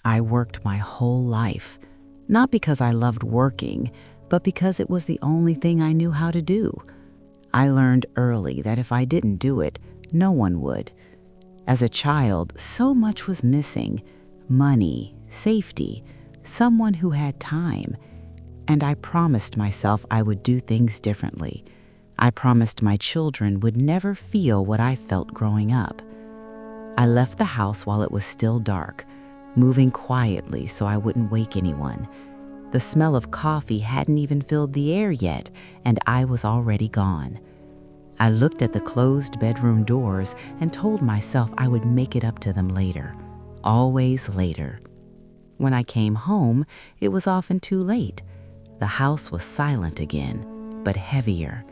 I worked my whole life, not because I loved working, but because it was the only thing I knew how to do. I learned early that if I didn't do it, no one would. As a child, so much was missing: money, safety, someone who had time. And I promised myself I would do things differently. I promised my children would never feel what I felt growing up. I left the house while it was still dark, moving quietly so I wouldn't wake anyone. The smell of coffee hadn't even filled the air yet, and I was already gone. I looked at the closed bedroom doors and told myself I would make it up to them later, always later. When I came home, it was often too late. The house was silent again, but heavier.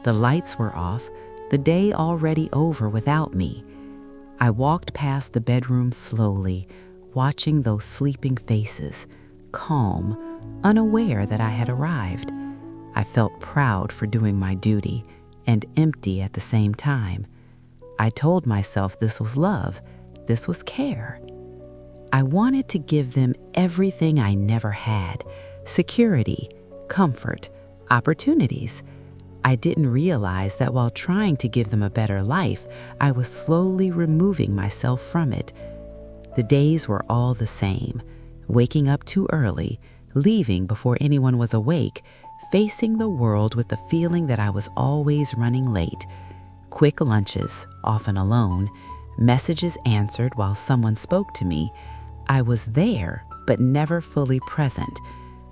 The lights were off, the day already over without me. I walked past the bedroom slowly, watching those sleeping faces, calm, unaware that I had arrived. I felt proud for doing my duty, and empty at the same time. I told myself this was love, this was care. I wanted to give them everything I never had: security, comfort, opportunities. I didn't realize that while trying to give them a better life, I was slowly removing myself from it. The days were all the same: waking up too early, leaving before anyone was awake, facing the world with the feeling that I was always running late. Quick lunches, often alone, messages answered while someone spoke to me. I was there, but never fully present.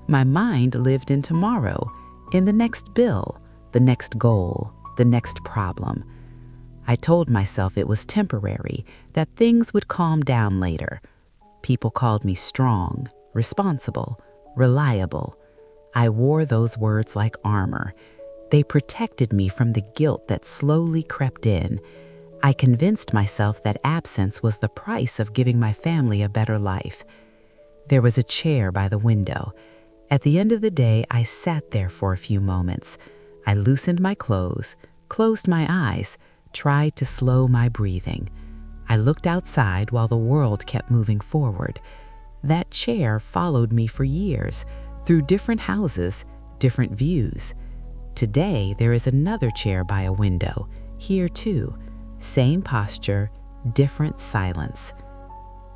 My mind lived in tomorrow, in the next bill, the next goal, the next problem. I told myself it was temporary, that things would calm down later. People called me strong, responsible, reliable. I wore those words like armor. They protected me from the guilt that slowly crept in. I convinced myself that absence was the price of giving my family a better life. There was a chair by the window. At the end of the day, I sat there for a few moments. I loosened my clothes, closed my eyes, tried to slow my breathing. I looked outside while the world kept moving forward. That chair followed me for years, through different houses, different views. Today, there is another chair by a window, here too. Same posture, different silence.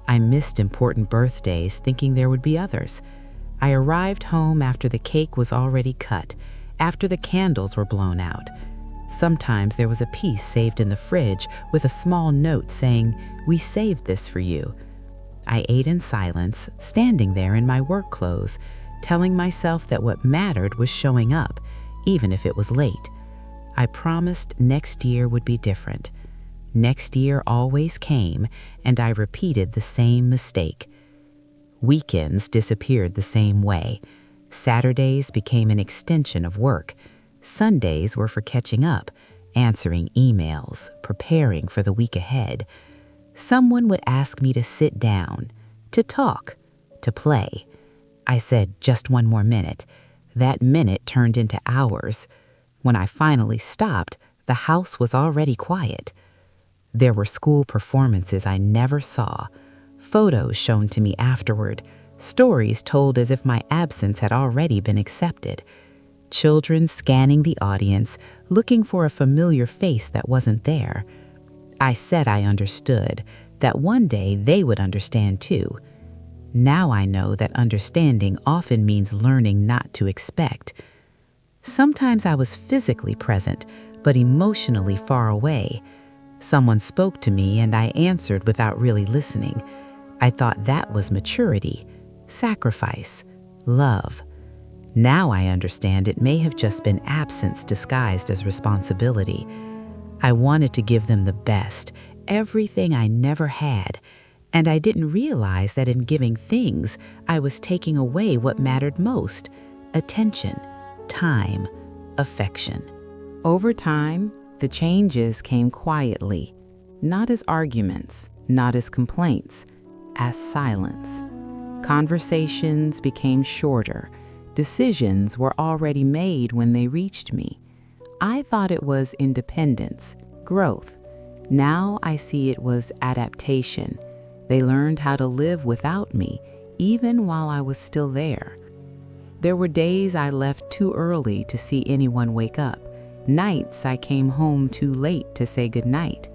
I missed important birthdays thinking there would be others. I arrived home after the cake was already cut, after the candles were blown out. Sometimes there was a piece saved in the fridge with a small note saying, "We saved this for you." I ate in silence, standing there in my work clothes, telling myself that what mattered was showing up, even if it was late. I promised next year would be different. Next year always came, and I repeated the same mistake. Weekends disappeared the same way. Saturdays became an extension of work. Sundays were for catching up, answering emails, preparing for the week ahead. Someone would ask me to sit down, to talk, to play. I said, "Just one more minute." That minute turned into hours. When I finally stopped, the house was already quiet. There were school performances I never saw, photos shown to me afterward, stories told as if my absence had already been accepted, children scanning the audience, looking for a familiar face that wasn't there. I said I understood, that one day they would understand too. Now I know that understanding often means learning not to expect. Sometimes I was physically present, but emotionally far away. Someone spoke to me and I answered without really listening. I thought that was maturity, sacrifice, love. Now I understand it may have just been absence disguised as responsibility. I wanted to give them the best, everything I never had, and I didn't realize that in giving things, I was taking away what mattered most: attention, time, affection. Over time, the changes came quietly, not as arguments, not as complaints, as silence. Conversations became shorter. Decisions were already made when they reached me. I thought it was independence, growth. Now I see it was adaptation. They learned how to live without me, even while I was still there. There were days I left too early to see anyone wake up. Nights I came home too late to say goodnight.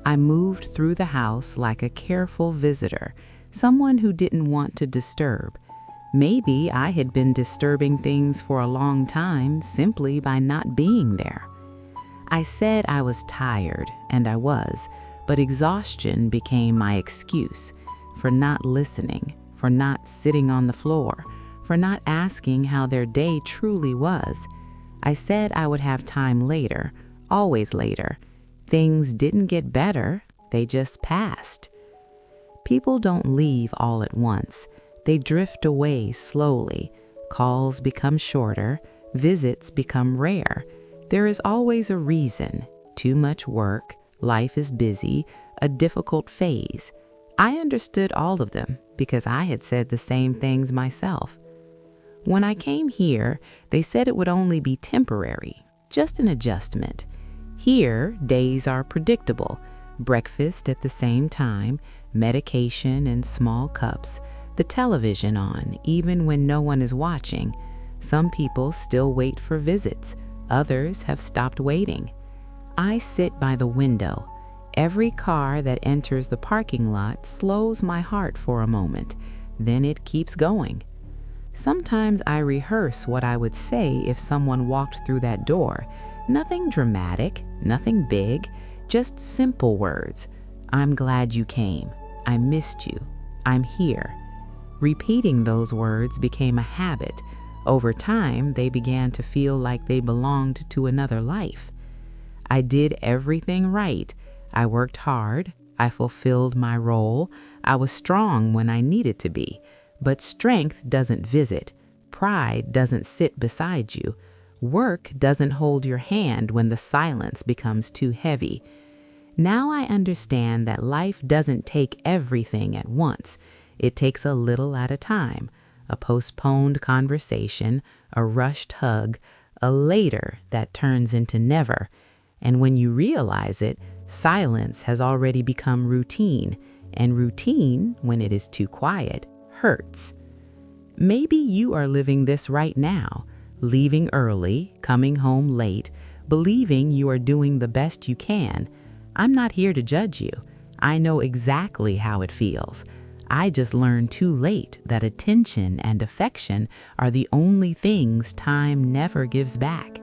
I moved through the house like a careful visitor, someone who didn't want to disturb. Maybe I had been disturbing things for a long time simply by not being there. I said I was tired, and I was, but exhaustion became my excuse for not listening, for not sitting on the floor, for not asking how their day truly was. I said I would have time later, always later. Things didn't get better, they just passed. People don't leave all at once. They drift away slowly. Calls become shorter, visits become rare. There is always a reason. Too much work, life is busy, a difficult phase. I understood all of them because I had said the same things myself. When I came here, they said it would only be temporary, just an adjustment. Here, days are predictable. Breakfast at the same time, medication in small cups, the television on, even when no one is watching. Some people still wait for visits. Others have stopped waiting. I sit by the window. Every car that enters the parking lot slows my heart for a moment. Then it keeps going. Sometimes I rehearse what I would say if someone walked through that door. Nothing dramatic, nothing big, just simple words. I'm glad you came. I missed you. I'm here. Repeating those words became a habit. Over time, they began to feel like they belonged to another life. I did everything right. I worked hard. I fulfilled my role. I was strong when I needed to be. But strength doesn't visit. Pride doesn't sit beside you. Work doesn't hold your hand when the silence becomes too heavy. Now I understand that life doesn't take everything at once. It takes a little at a time. A postponed conversation, a rushed hug, a later that turns into never. And when you realize it, silence has already become routine. And routine, when it is too quiet, hurts. Maybe you are living this right now, leaving early, coming home late, believing you are doing the best you can. I'm not here to judge you. I know exactly how it feels. I just learned too late that attention and affection are the only things time never gives back.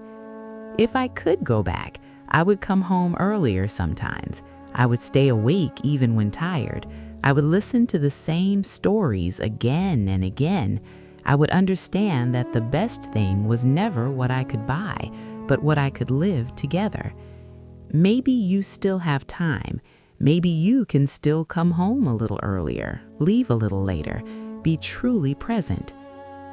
If I could go back, I would come home earlier sometimes. I would stay awake even when tired. I would listen to the same stories again and again. I would understand that the best thing was never what I could buy, but what I could live together. Maybe you still have time. Maybe you can still come home a little earlier, leave a little later, be truly present.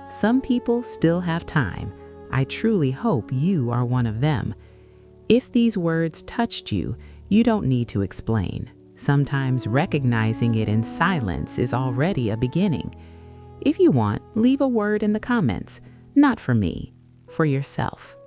Some people still have time. I truly hope you are one of them. If these words touched you, you don't need to explain. Sometimes recognizing it in silence is already a beginning. If you want, leave a word in the comments, not for me, for yourself.